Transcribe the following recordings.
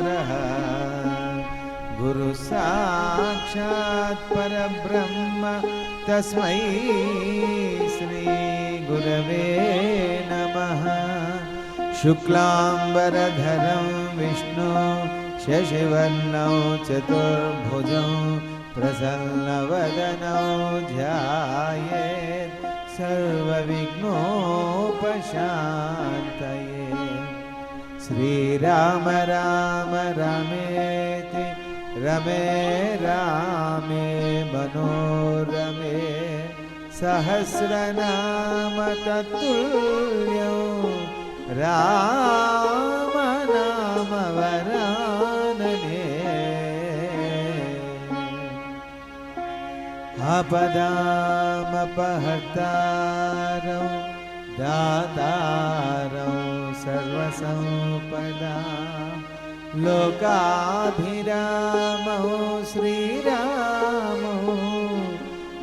परः गुरु साक्षात् परब्रह्म तस्मै श्री गुरवे नमः। शुक्लांबरधरं विष्णु शशिवर्णौ चतुर्भुजौ प्रसन्नवदनौ ध्यायेत् सर्वविघ्नोपशान्तये। श्रीराम राम रामेति रमे रामे मनोरमे सहस्रनाम तत्तुल्यं राम नाम वरानने। आपदामपहर्तारं दातारं सर्वसंपदां लोकाभिरामो श्रीरामो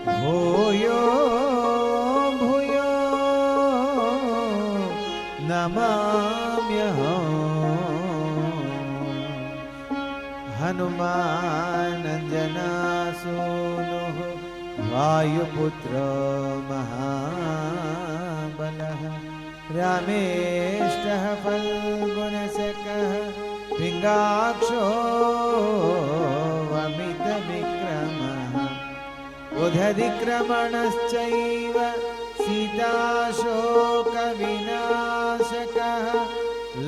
भूयो भूयो नमाम्यहम्। हनुमानञ्जनासूनुः वायुपुत्रो महाबलः रामेष्टः फल्गुणशकः पिङ्गाक्षो वमितविक्रमः उदधिक्रमणश्चैव सीताशोकविनाशकः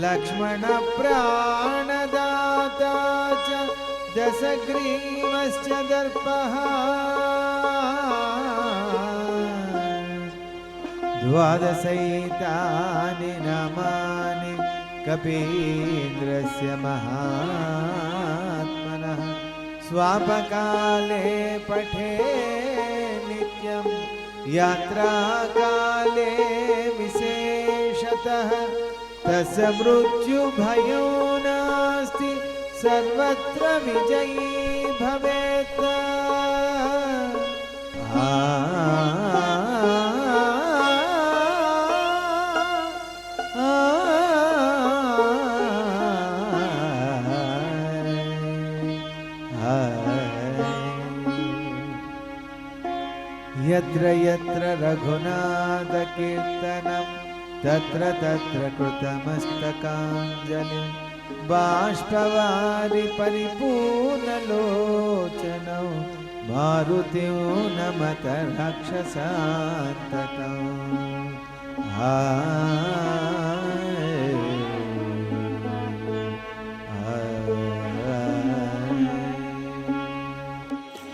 लक्ष्मणप्राणदाता च दशग्रीवश्च दर्पः। द्वादशैतानि नामानि कपीन्द्रस्य महात्मनः स्वापकाले पठे नित्यं यात्राकाले विशेषतः तस्य मृत्युभयो नास्ति सर्वत्र विजयी भवेत्। यत्र यत्र रघुनाथकीर्तनं तत्र तत्र कृतमस्तकाञ्जलिं बाष्पवारि परिपूर्णलोचनौ मारुतिं नमत राक्षसान्तकम्।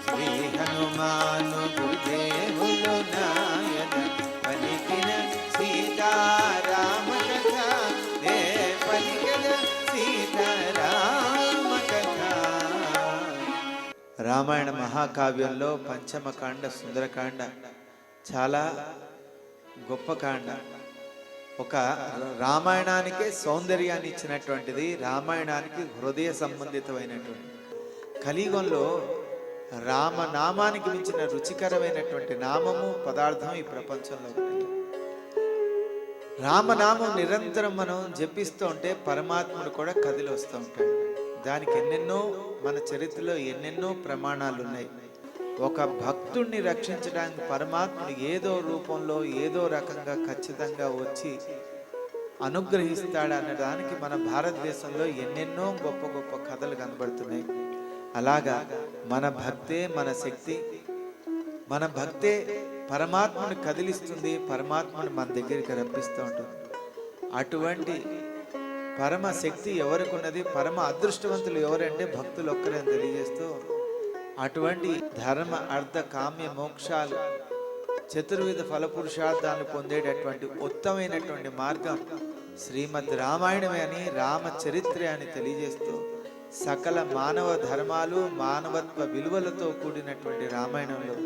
श्री हनुमान गुरुदेवुलो नायक पलिकिन सीताराम कथा दे पलिकिन सीताराम कथा। రామాయణ మహాకావ్యంలో పంచమకాండ సుందరకాండ చాలా గొప్ప కాండ. ఒక రామాయణానికే సౌందర్యాన్ని ఇచ్చినటువంటిది, రామాయణానికి హృదయ సంబంధితమైనటువంటి. కలియుగంలో రామనామానికి మించిన రుచికరమైనటువంటి నామము పదార్థం ఈ ప్రపంచంలో ఉంది. రామనామం నిరంతరం మనం జపిస్తూ ఉంటే పరమాత్ముడు కూడా కదిలి వస్తూ ఉంటాడు. దానికి ఎన్నెన్నో మన చరిత్రలో ఎన్నెన్నో ప్రమాణాలు ఉన్నాయి. ఒక భక్తుణ్ణి రక్షించడానికి పరమాత్ముడు ఏదో రూపంలో ఏదో రకంగా ఖచ్చితంగా వచ్చి అనుగ్రహిస్తాడు అనడానికి మన భారతదేశంలో ఎన్నెన్నో గొప్ప గొప్ప కథలు కనబడుతున్నాయి. అలాగా మన భక్తే మన శక్తి, మన భక్తే పరమాత్మను కదిలిస్తుంది, పరమాత్మను మన దగ్గరికి రప్పిస్తూ ఉంటుంది. అటువంటి పరమ శక్తి ఎవరికి ఉన్నది, పరమ అదృష్టవంతులు ఎవరంటే భక్తులు ఒక్కరే తెలియజేస్తూ, అటువంటి ధర్మ అర్థ కామ్య మోక్షాలు చతుర్విధ ఫలపురుషార్థాలను పొందేటటువంటి ఉత్తమైనటువంటి మార్గం శ్రీమద్ రామాయణమే అని, రామ చరిత్ర అని తెలియజేస్తూ సకల మానవ ధర్మాలు మానవత్వ విలువలతో కూడినటువంటి రామాయణంలో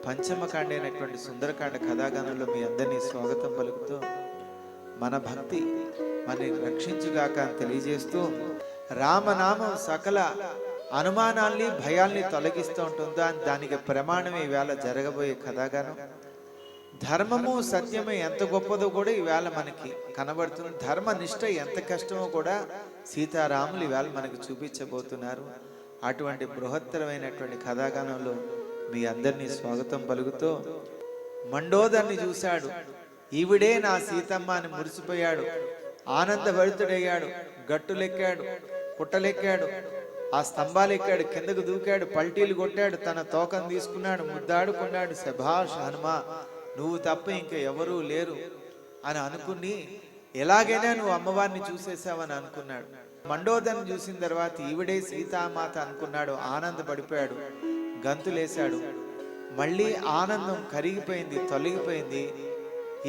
పంచమకాండ అయినటువంటి సుందరకాండ కథాగానంలో మీ అందరినీ స్వాగతం పలుకుతూ మన భక్తి మనని రక్షించుగాక అని తెలియజేస్తూ, రామనామం సకల అనుమానాల్ని భయాల్ని తొలగిస్తూ ఉంటుందా, దానికి ప్రమాణం ఈవేళ జరగబోయే కథాగానం. ధర్మము సత్యము ఎంత గొప్పదో కూడా ఈవేళ మనకి కనబడుతుంది. ధర్మనిష్ట ఎంత కష్టమో కూడా సీతారాములు ఈవేళ మనకు చూపించబోతున్నారు. అటువంటి బృహత్తరమైనటువంటి కథాగానంలో మీ అందరినీ స్వాగతం పలుకుతూ, మండోదరిని చూశాడు. ఈవిడే నా సీతమ్మ అని మురిసిపోయాడు, ఆనందభరితుడయ్యాడు. గట్టులెక్కాడు, పుట్టలెక్కాడు, ఆ స్తంభాలు ఎక్కాడు, కిందకు దూకాడు, పల్టీలు కొట్టాడు, తన తోకను తీసుకున్నాడు, ముద్దాడుకున్నాడు. శభాష్ హనుమా, నువ్వు తప్ప ఇంకా ఎవరూ లేరు అని అనుకుని, ఎలాగైనా నువ్వు అమ్మవారిని చూసేసావని అనుకున్నాడు. మండోదరిని చూసిన తర్వాత ఈవిడే సీతామాత అనుకున్నాడు, ఆనందపడిపోయాడు, గంతులేశాడు. మళ్ళీ ఆనందం కరిగిపోయింది, తొలగిపోయింది.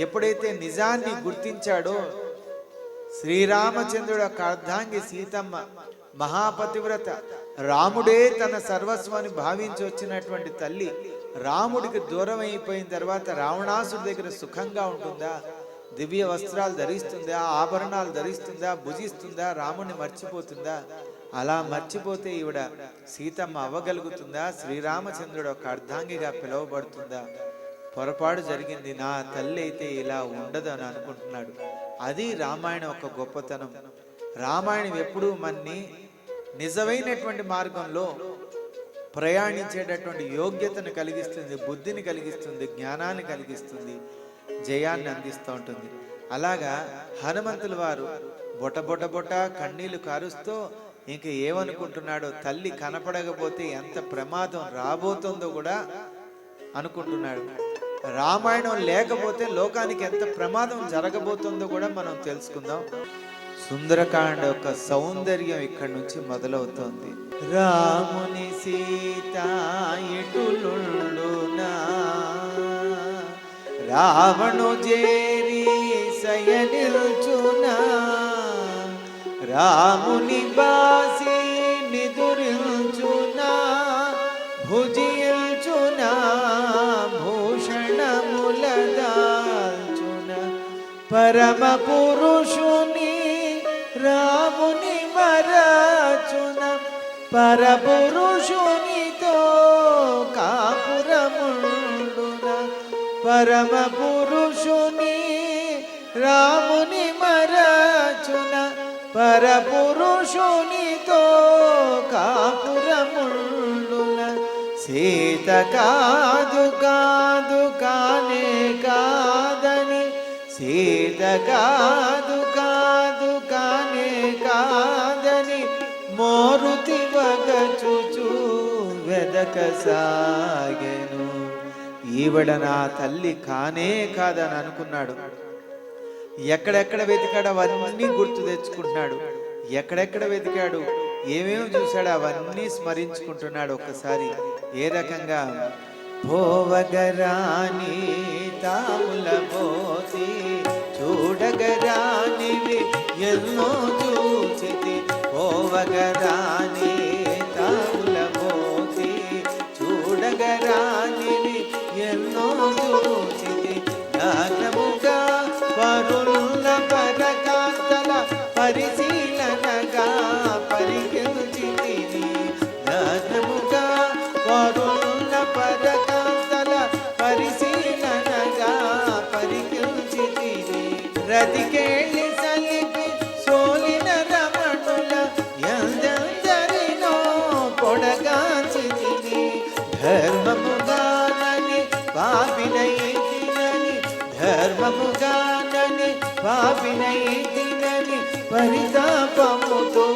ఎప్పుడైతే నిజాన్ని గుర్తించాడో, శ్రీరామచంద్రుడు యొక్క అర్ధాంగి సీతమ్మ మహాపతివ్రత, రాముడే తన సర్వస్వాన్ని భావించి వచ్చినటువంటి తల్లి రాముడికి దూరం అయిపోయిన తర్వాత రావణాసుడి దగ్గర సుఖంగా ఉంటుందా? దివ్య వస్త్రాలు ధరిస్తుందా? ఆభరణాలు ధరిస్తుందా? భుజిస్తుందా? రాముడిని మర్చిపోతుందా? అలా మర్చిపోతే ఈవిడ సీతమ్మ అవ్వగలుగుతుందా? శ్రీరామచంద్రుడు ఒక అర్ధాంగిగా పిలువబడుతుందా? పొరపాటు జరిగింది, నా తల్లి అయితే ఇలా ఉండదు అని అనుకుంటున్నాడు. అది రామాయణం ఒక గొప్పతనం. రామాయణం ఎప్పుడూ మన్ని నిజమైనటువంటి మార్గంలో ప్రయాణించేటటువంటి యోగ్యతను కలిగిస్తుంది, బుద్ధిని కలిగిస్తుంది, జ్ఞానాన్ని కలిగిస్తుంది, జయాన్ని అందిస్తూ ఉంటుంది. అలాగా హనుమంతుల వారు బొట కన్నీళ్లు కారుస్తూ ఇంక ఏమనుకుంటున్నాడో, తల్లి కనపడకపోతే ఎంత ప్రమాదం రాబోతుందో కూడా అనుకుంటున్నాడు. రామాయణం లేకపోతే లోకానికి ఎంత ప్రమాదం జరగబోతుందో కూడా మనం తెలుసుకుందాం. సుందరకాండ యొక్క సౌందర్యం ఇక్కడి నుంచి మొదలవుతోంది. రాముని సీత ఎటులుండునా, రావణు చేరి సయనిల్చునా, రాముని బాసి నిదురిల్చునా, భుజిల్చునా, భూషణములదాల్చున, పరమ పురుషుని రాముని మరచున, పరపురుషునితో కాపురముండున, పరమ పురుషుని రాముని మరచున, పరపురుషునితో కాపురముండున, సీత కాదు కాదు కానే కాదని, సీత కాదు కాదు కానే కాదని, మోరుతి వగచుచు వెదక సాగెను. ఈవిడ నా తల్లి కానే కాదని అనుకున్నాడు. ఎక్కడెక్కడ వెతికాడు అవన్నీ గుర్తు తెచ్చుకుంటున్నాడు. ఎక్కడెక్కడ వెతికాడు, ఏమేమి చూశాడు అవన్నీ స్మరించుకుంటున్నాడు. ఒక్కసారి ఏ రకంగా, పోవగరాని తాముల పోతి, చూడగరానివి ఎన్నో చూచితి, పోవగరాని తాముల పోతి, చూడగరానివి ఎన్నో చూచితి, జ్ఞానముగా పరుల పరకాంతల పరిశీలనగా పరిగెలుచితిని, జ్ఞానముగా పరుల పరకాంతల పరిశీలనగా పరిగెలుచితిని, రతికేళి సలిపి సోలిన రమణుల ఎందరినో పొడగాచితిని, ధర్మముగానని పాపినైతినని, ధర్మముగానని పాపినైతినని, పరితాపముతో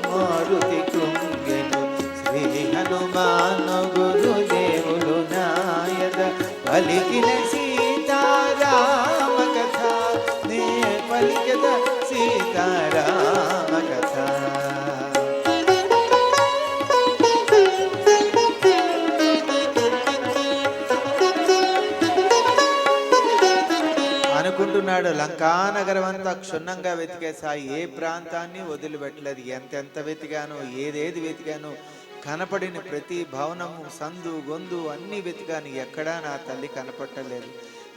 మారుతి కృంగెను. శ్రీ హనుమాను గురుదేవులు నాయద పలికిన సీతారామ కథ, నే పలికద సీతారామ కథ. అనుకుంటున్నాడు, లంకానగరం అంతా క్షుణ్ణంగా వెతికేసా, ఏ ప్రాంతాన్ని వదిలిపెట్టలేదు. ఎంతెంత వెతికాను, ఏదేది వెతికాను, కనపడిన ప్రతి భవనము, సందు గొందు అన్ని వెతికాను, ఎక్కడా నా తల్లి కనపట్టలేదు.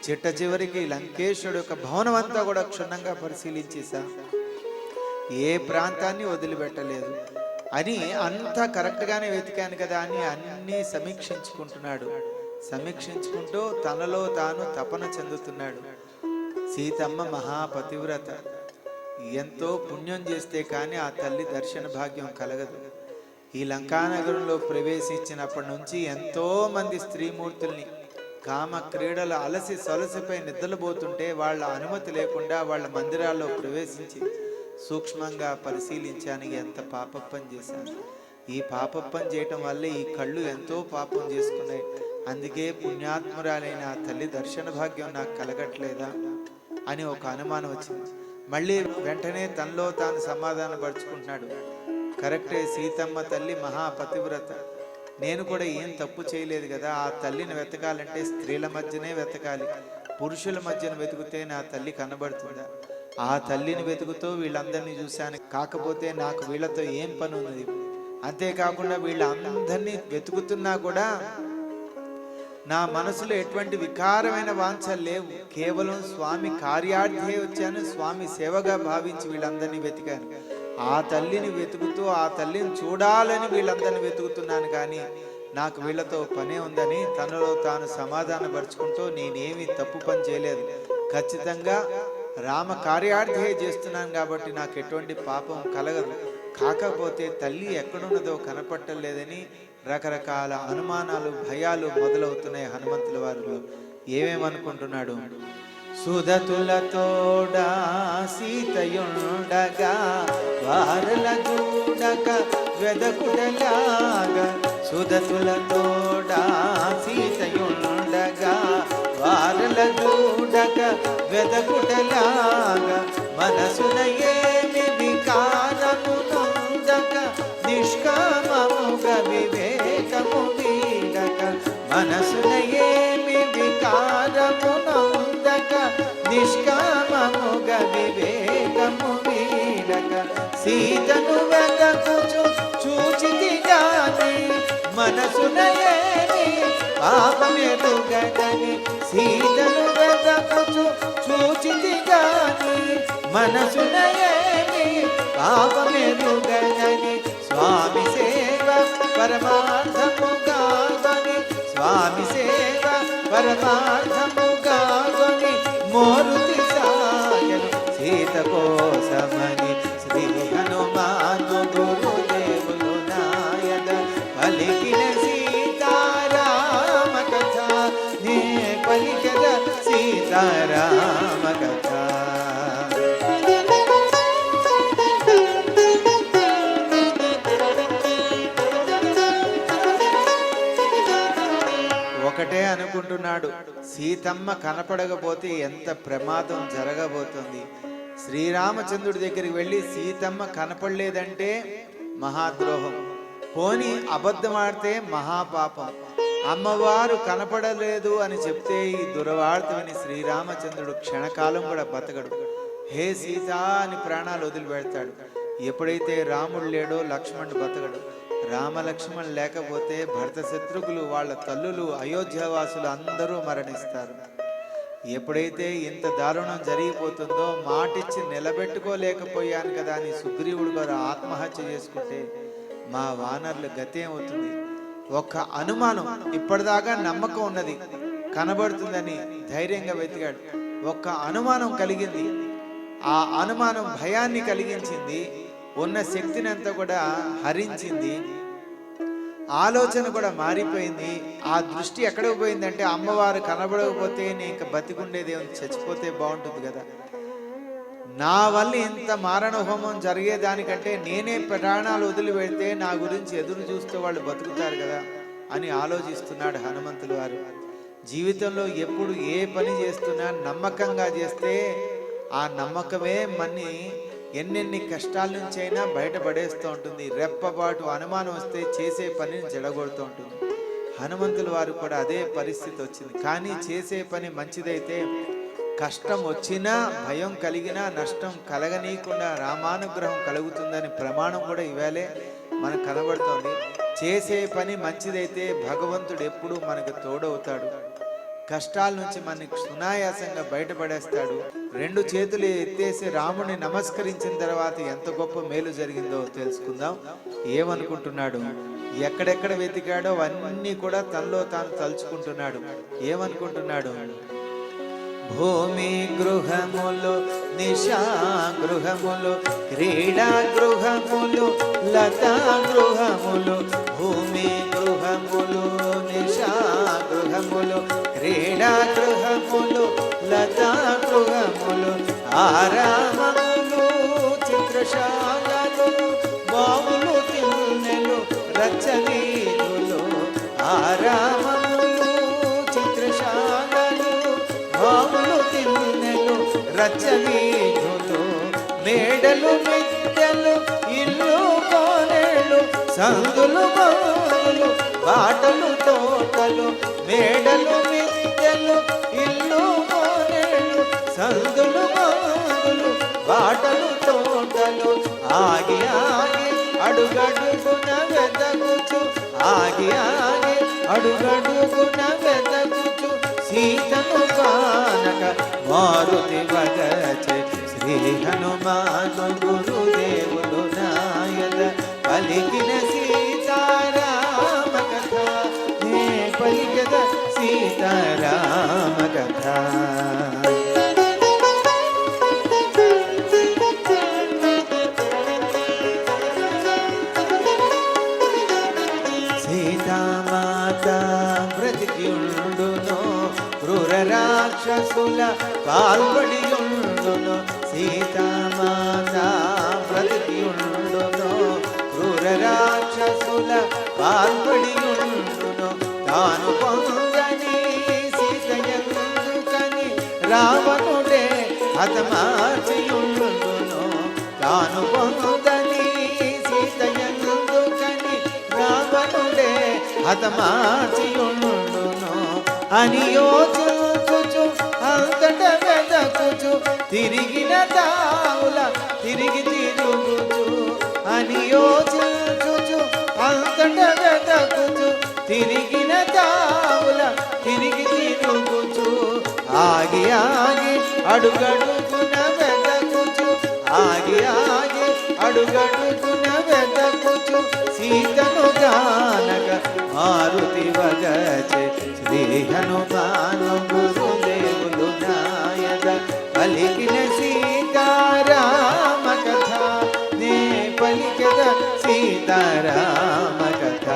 చిట్ట చివరికి లంకేశ్వరుడు యొక్క భవనం అంతా కూడా క్షుణ్ణంగా పరిశీలించేసా, ఏ ప్రాంతాన్ని వదిలిపెట్టలేదు అని, అంతా కరెక్ట్గానే వెతికాను కదా అని అన్నీ సమీక్షించుకుంటున్నాడు. సమీక్షించుకుంటూ తనలో తాను తపన చెందుతున్నాడు. సీతమ్మ మహాపతివ్రత, ఎంతో పుణ్యం చేస్తే కానీ ఆ తల్లి దర్శన భాగ్యం కలగదు. ఈ లంకానగరంలో ప్రవేశించినప్పటి నుంచి ఎంతో మంది స్త్రీమూర్తుల్ని కామ క్రీడల అలసి సొలసిపై నిద్రపోతుంటే వాళ్ళ అనుమతి లేకుండా వాళ్ళ మందిరాల్లో ప్రవేశించి సూక్ష్మంగా పరిశీలించాను. ఎంత పాపప్పం చేశాను. ఈ పాపప్పం చేయటం వల్లే ఈ కళ్ళు ఎంతో పాపం చేసుకున్నాయి. అందుకే పుణ్యాత్మురాలైన ఆ తల్లి దర్శన భాగ్యం నాకు కలగట్లేదా అని ఒక అనుమానం వచ్చింది. మళ్ళీ వెంటనే తనలో తాను సమాధానపరుచుకుంటున్నాడు. కరెక్టే, సీతమ్మ తల్లి మహాపతివ్రత, నేను కూడా ఏం తప్పు చేయలేదు కదా. ఆ తల్లిని వెతకాలంటే స్త్రీల మధ్యనే వెతకాలి, పురుషుల మధ్యన వెతికితే నా తల్లి కనబడుతుందా? ఆ తల్లిని వెతుకుతూ వీళ్ళందరినీ చూశాను. కాకపోతే నాకు వీళ్ళతో ఏం పని ఉన్నది? అంతేకాకుండా వీళ్ళందరినీ వెతుకుతున్నా కూడా నా మనసులో ఎటువంటి వికారమైన వాంఛలు లేవు. కేవలం స్వామి కార్యార్థే వచ్చాను, స్వామి సేవగా భావించి వీళ్ళందరినీ వెతికాను. ఆ తల్లిని వెతుకుతూ ఆ తల్లిని చూడాలని వీళ్ళందరినీ వెతుకుతున్నాను, కానీ నాకు వీళ్ళతో పనే ఉందని తనలో తాను సమాధానపరుచుకుంటూ నేనేమి తప్పు పని చేయలేదు, ఖచ్చితంగా రామ కార్యార్థే చేస్తున్నాను కాబట్టి నాకు ఎటువంటి పాపం కలగదు. కాకపోతే తల్లి ఎక్కడున్నదో కనపట్టలేదని రకరకాల అనుమానాలు, భయాలు మొదలవుతున్నాయి హనుమంతుల వారిలో. ఏమేమనుకుంటున్నాడు? సుదతులతోడా సీతయుండగా వారల చూడక వెదకుడలాగా, సుదతులతోడా సీతయుండగా వారల చూడక వెదకుడలాగా, మనసున ఏమి వికారము నొందక నిష్కామముగ వివేకము వీడక, మనసున ఏమి వికారము నొందక నిష్కామముగ వివేకము వీడక, సీతను వెదకుచు చూచితి గాని మనసున ఏమి పాపమెరుగదని, సీతను వెదకుచు చూచితి గాని మనసున ఏమి పాపమెరుగదని, స్వామి సేవ పరమార్థముగాని, స్వామి సేవ పరమార్థముగాని మోరుతి సాయను సీత కోసమని, శ్రీ హనుమాను గురుదేవులు నాయన పలికిన సీతారామ కథ, నే పలికద సీతారామ కథ. ఒకటే అనుకుంటున్నాడు, సీతమ్మ కనపడకపోతే ఎంత ప్రమాదం జరగబోతుంది. శ్రీరామచంద్రుడి దగ్గరికి వెళ్ళి సీతమ్మ కనపడలేదంటే మహాద్రోహం, పోని అబద్ధమాడితే మహాపాపం. అమ్మవారు కనపడలేదు అని చెప్తే ఈ దురవార్తని శ్రీరామచంద్రుడు క్షణకాలం కూడా బతకడు. హే సీత అని ప్రాణాలు వదిలిపెడతాడు. ఎప్పుడైతే రాముడు లేడో లక్ష్మణుడు బతకడు. రామలక్ష్మణ్ లేకపోతే భర్త శత్రుఘ్నులు, వాళ్ళ తల్లులు, అయోధ్యవాసులు అందరూ మరణిస్తారు. ఎప్పుడైతే ఇంత దారుణం జరిగిపోతుందో మాటిచ్చి నిలబెట్టుకోలేకపోయాను కదా అని సుగ్రీవుడు గారు ఆత్మహత్య చేసుకుంటే మా వానర్ల గతి ఏమవుతుంది? ఒక్క అనుమానం, ఇప్పటిదాకా నమ్మకం ఉన్నది, కనబడుతుందని ధైర్యంగా వెతికాడు. ఒక్క అనుమానం కలిగింది. ఆ అనుమానం భయాన్ని కలిగించింది, ఉన్న శక్తిని అంతా కూడా హరించింది, ఆలోచన కూడా మారిపోయింది. ఆ దృష్టి ఎక్కడికి పోయిందంటే అమ్మవారు కనబడకపోతే నేను ఇంకా బతికుండేది, చచ్చిపోతే బాగుంటుంది కదా, నా వల్ల ఇంత మారణ హోమం జరిగేదానికంటే నేనే ప్రాణాలు వదిలి పెడితే నా గురించి ఎదురు చూస్తూ వాళ్ళు బతుకుతారు కదా అని ఆలోచిస్తున్నాడు హనుమంతులు వారు. జీవితంలో ఎప్పుడు ఏ పని చేస్తున్నా నమ్మకంగా చేస్తే ఆ నమ్మకమే మన్ని ఎన్నెన్ని కష్టాల నుంచి అయినా బయటపడేస్తూ ఉంటుంది. రెప్పపాటు అనుమానం వస్తే చేసే పనిని చెడగొడుతూ ఉంటుంది. హనుమంతుల వారు కూడా అదే పరిస్థితి వచ్చింది. కానీ చేసే పని మంచిదైతే కష్టం వచ్చినా, భయం కలిగినా, నష్టం కలగనీయకుండా రామానుగ్రహం కలుగుతుందని ప్రమాణం కూడా ఇవాళే మనకు కనబడుతోంది. చేసే పని మంచిదైతే భగవంతుడు ఎప్పుడూ మనకు తోడవుతాడు. కష్టాల నుంచి మనకి సునాయాసంగా బయటపడేస్తాడు. రెండు చేతులు ఎత్తేసి రాముని నమస్కరించిన తర్వాత ఎంత గొప్ప మేలు జరిగిందో తెలుసుకుందాం. ఏమనుకుంటున్నాడు, ఎక్కడెక్కడ వెతికాడో అవన్నీ కూడా తనలో తాను తలుచుకుంటున్నాడు. ఏమనుకుంటున్నాడు, భూమి గృహములు, నిశా గృహములు, క్రీడా గృహములు, లతా గృహములు, భూమి గృహములు, నిశా గృహములు, క్రీడా గృహములు, లతా గృహములు, ఆరామములు, చిత్రశాలలు, బావులు, తిన్నెలు, రచ్చవీధులు, ఆరామములు, చిత్రశాలలు, బావులు, తిన్నెలు, రచ్చవీధులు, మేడలు, మిద్దెలు, ఇల్లు, కోనేళ్ళు, సందులు, బావులు, బాటలు, తోటలు, మేడలు, మిద్దెలు, ఇల్లు, కోనేళ్ళు, సందులు, బావులు, బాటలు, తోటలు, ఆగి ఆగి అడుగడుగున వెదకుచు, ఆగి ఆగి అడుగడుగున వెదకుచు, సీతను కానక మారుతి వగచే, శ్రీ హనుమాను గురుదేవులు నాయద పలికిన సీతారామ కథ, నే పలికద సీతారామ కథ. సీతామాత బ్రతికియుండును, క్రూర రాక్షసుల పాల్పడియుండును, సీతామాత బ్రతికియుండును, క్రూర రాక్షసుల పాల్పడియుండును, తాను పొందని సీతయందుకని రావణుడే హతమార్చియుండును, తాను పొందని సీతయందుకని రావణుడే హతమార్చియుండును అని యోచించుచు అంతట వెదకుచు, తిరిగిన తావుల తిరిగి తిరుగుచు, అని యోచించుచు అంతట వెదకుచు, తిరిగిన తావుల తిరిగి తిరుగుచు, ఆగి ఆగి అడుగడుగున వెదకుచు, ఆగి ఆగి అడుగడుగున వెదకుచు, సీతను గానక మారుతి వగచే, శ్రీ హనుమాను గురుదేవులు నాయద పలికిన సీతారామ కథ, నే పలికద సీతారామ కథ.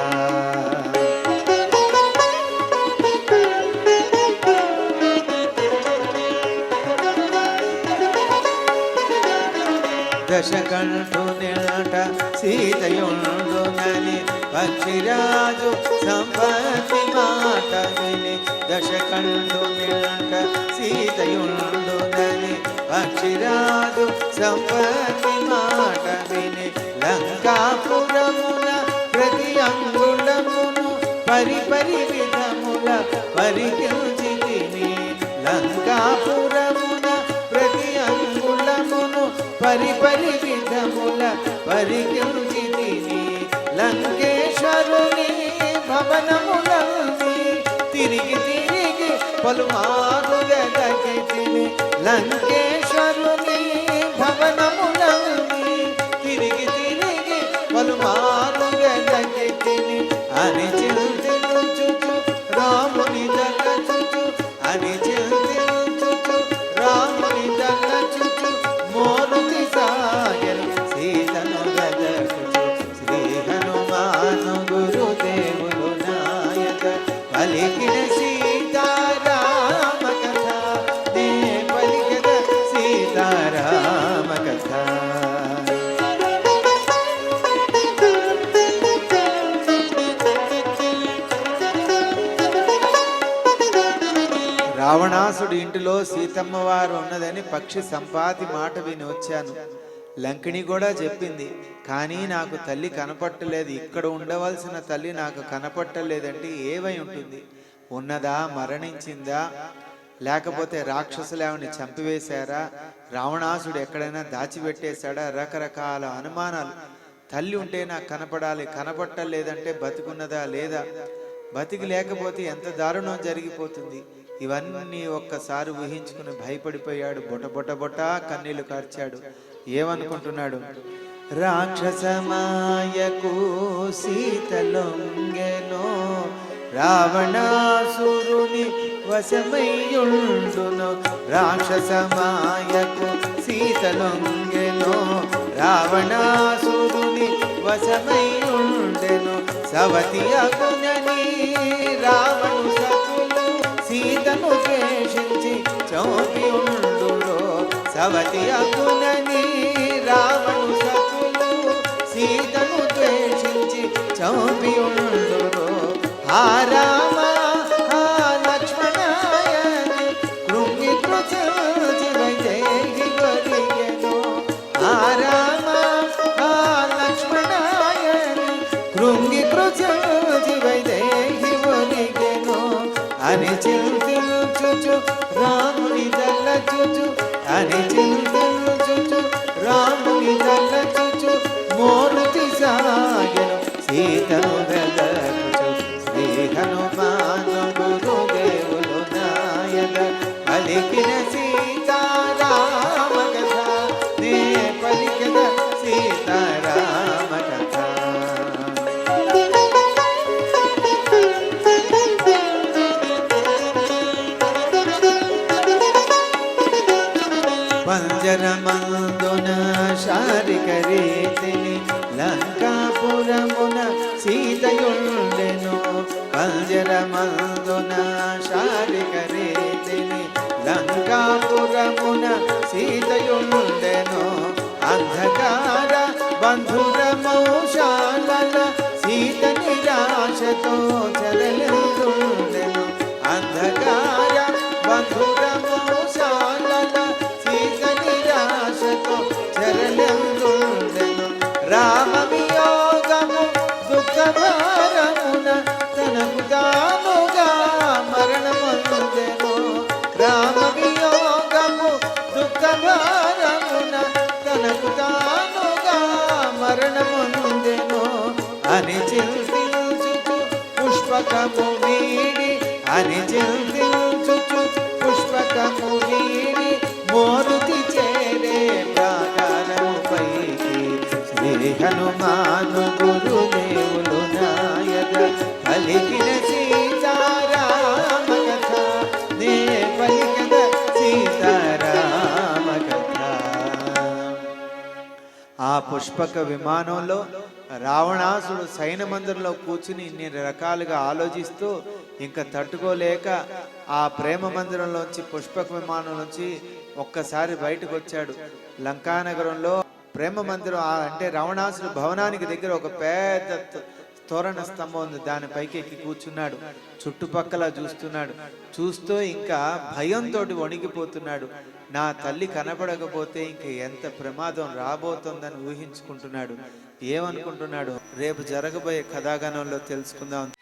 దశకంఠునిట సీతయుండునని పక్షిరాజు సంపత్తి మాట విని, దశకంఠునిట సీతయుండునని పక్షిరాజు సంపత్తి మాట విని, లంకాపురమున ప్రతి అంగుళమును పరిపరి విధముల పరికించితిని, లంకాపురమున ప్రతి అంగుళమును పరిపరి విధముల పరికించితిని, లంకేశ్వరుని భవనములన్నీ తిరిగి తిరిగి పలుమారు వెదకితిని, లంకేశ్వరుని భవనములన్నీ తిరిగి తిరిగి పలుమారు వెదకితిని, అని చింతించుచు రాముని దలచుచు, అని చింతించుచు రాముని దలచుచు, మోరుతి సాగరు సీతను వెదకుచు, శ్రీ హనుమాను గురుదేవులు నాయక పలికిన సీతారామ కథ, నే పలికద సీతారామ కథ. రావణాసుడి ఇంటిలో సీతమ్మ వారు ఉన్నదని పక్షి సంపాతి మాట విని వచ్చాను. లంకిణి కూడా చెప్పింది, కానీ నాకు తల్లి కనపట్టలేదు, ఇక్కడ ఉండవలసిన తల్లి నాకు కనపట్టలేదంటే ఏవై ఉంటుంది? ఉన్నదా, మరణించిందా, లేకపోతే రాక్షసులు ఆవిడని చంపివేశారా, రావణాసుడు ఎక్కడైనా దాచిపెట్టేశాడా? రకరకాల అనుమానాలు. తల్లి ఉంటే నాకు కనపడాలి, కనపట్టలేదంటే బతికున్నదా లేదా, బతికి లేకపోతే ఎంత దారుణం జరిగిపోతుంది. ఇవన్నీ ఒక్కసారి ఊహించుకుని భయపడిపోయాడు. బొట బొట బొట కన్నీళ్లు కార్చాడు. ఏమనుకుంటున్నాడు? రాక్షసమాయకు సీతలొంగెనో, రావణాసురుని వశమయ్యుండును. రాక్షసమాయకు సీతలొంగెనో, రావణాసురుని వశమయ్యుండెను. సవతి అగునని రావణు సతులు సీతను ద్వేషించి చంపి ఉండురో. సవతి అగునని రావణు సతులు సీతను ద్వేషించి చంపి ఉండురో. ఆ రామ ఆ లక్ష్మణాయని కృంగి కృచి వైదేహి గొరిగెను. ఆ రామ ఆ లక్ష్మణాయని కృంగి కృచి వైదేహి గొరిగెను. అని చింతించుచు రాముని దలచుచు, అని చింతించుచు రాముని దలచుచు మోరుతి సాగెను. సీతను వెదకుచు శ్రీ హనుమాను గురుదేవులు నాయన పలికిన సీతారామ కథ, నే పలికిన సీతారామ కథ. పంజరమందున శారిక రీతిని లంకాపురమున సీతయుండెను. పంజరమందున శారిక రీతిని లంకాపురమున సీతయుండెను. అంధకార బంధురమౌశాలల సీత నిరాశతో చరలుండెను. అంధకార బంధురమౌశాలల సీత నిరాశతో చరలుండెను. రామ వియోగము దుఃఖభారమున తనకు తానుగా మరణమొందెను. రామ వియోగము దుఃఖభారమున తనకు తానుగా మరణమొందెను. అని చింతించుచు పుష్పకము వీడి, అని చింతించుచు పుష్పకము వీడి మోరుతి చేరే ప్రాకారము పైకి. శ్రీ హనుమాను గురుదేవులు నాయన పలికిన సీతారామ కథ, నే పలికిన సీతారామ కథ. ఆ పుష్పక విమానంలో రావణాసుడు సైన్య మందిరంలో కూర్చుని ఇన్ని రకాలుగా ఆలోచిస్తూ ఇంకా తట్టుకోలేక ఆ ప్రేమ మందిరంలోంచి పుష్పక విమానం నుంచి ఒక్కసారి బయటకు వచ్చాడు. లంకానగరంలో ప్రేమ మందిరం అంటే రావణాసుడు భవనానికి దగ్గర ఒక పెద్ద తోరణ స్తంభం ఉంది. దానిపైకి ఎక్కి కూర్చున్నాడు. చుట్టుపక్కల చూస్తున్నాడు. చూస్తూ ఇంకా భయంతో వణికిపోతున్నాడు. నా తల్లి కనపడకపోతే ఇంక ఎంత ప్రమాదం రాబోతోందని ఊహించుకుంటున్నాడు. ఏమనుకుంటున్నాడు రేపు జరగబోయే కథాగానంలో తెలుసుకుందాం.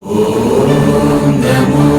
ఓం నమో